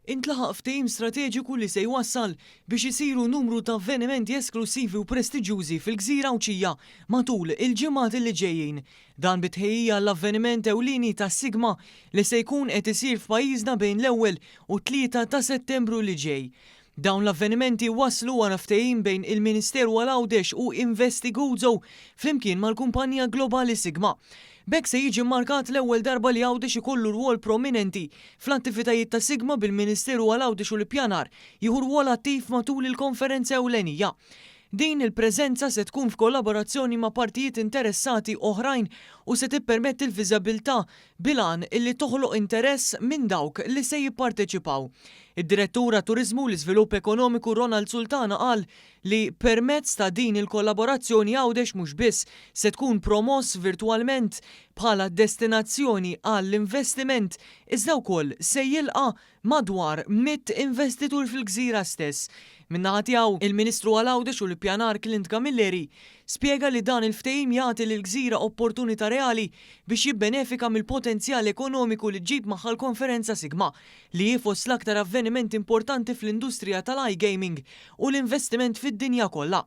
Intlaħaq ftehim strateġiku li se jwassal biex isiru numru ta' avvenimenti esklusivi u prestiġjużi fil-Gżira Awċija matul il-ġimgħat li ġejjin. Dan bitħejjija l-avveniment ewlieni ta' Sigma li se jkun qed isir f'pajjiżna bejn l-ewwel u 3 ta' Settembru li ġej. Dawn l-avvenimenti waslu wara ftehim bejn il-Ministeru għal-Għawdex u Investiguzzo flimkien mal-kumpanija globali Sigma. B'hekk se jiġi mmarkat l-ewwel darba li Għawdex ikollu rwol prominenti fl-attivitajiet ta' Sigma bil-Ministeru għal-Għawdex u l-Ippjanar jieħu rwol attiv matul il-konferenza ewlenija. Din il-preżenza se tkun f'kollaborazzjoni ma' partijiet interessati oħrajn u se tippermetti l-viżabilità bilan illi toħloq interess minn dawk li se jipparteċipaw. Id-Direttura Turiżmu l Iżvilupp Ekonomiku Ronald Sultana qal li permezz ta' din il-kollaborazzjoni Għawdex mhux biss se tkun promoss virtwalment bħala destinazzjoni għall-investiment iżda wkoll se jilqa' madwar 100 investitur fil-Gżira stess. Min-naħa tiegħu il-Ministru għal-Għawdex u l-Ippjanar Clint Camilleri spjega li dan il-ftehim jagħti lill-Gżira opportunità reali biex jibbenefika mill-potenzjal ekonomiku li ġġib magħha l-konferenza Sigma li jifos l-aktar avveniment importanti fl-industrija tal-iGaming u l-investiment fid-dinja kollha.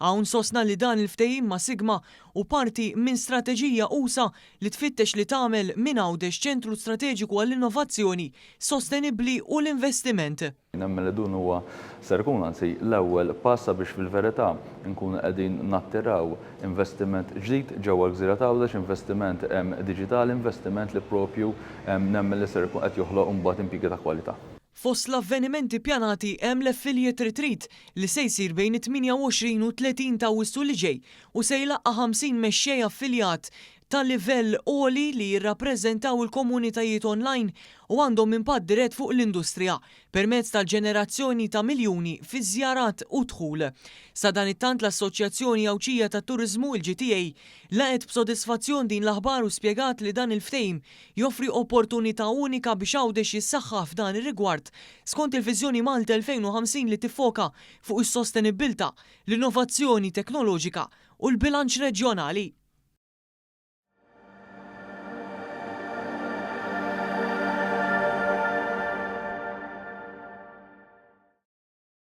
Hawn sostna li dan il-ftehim ma' Sigma u parti minn strateġija usa li tfittex li tagħmel minn Għawdex ċentru strateġiku għall-innovazzjoni, sostenibbli u l-investiment. Nemmen li dun huwa ser ikun anzi l-ewwel passa biex fil-verità nkunu qegħdin nattiraw investiment ġdid ġewwa l-Gżira ta' Għawdex, investiment diġitali, investiment li propju nemmen li ser ikun qed joħloq imbagħad impjiegi ta' kwalità. Fost l-avvenimenti pjanati hemm l-Affiliate Retreat li se jsir bejn 28 u 30 ta' Awwissu li ġej u se jlaqqa' 50 mexxej affiljat ta' livell għoli li jirrappreżentaw il-komunitajiet online u għandhom impatt dirett fuq l-industrija permezz tal-ġenerazzjoni ta' miljuni fi żjarat u dħul. Sa dan it-tant l-Assoċjazzjoni Awċija tat-Turiżmu l-GTA laqgħet b'sodisfazzjon din l-aħbar u spjegat li dan il-ftehim joffri opportunità unika biex Għawdex jissaħħaħ f'dan ir-rigward skont il-Viżjoni Malta 2050 li tiffoka fuq is-sostenibilità, l-innovazzjoni teknoloġika u l-bilanċ reġjonali.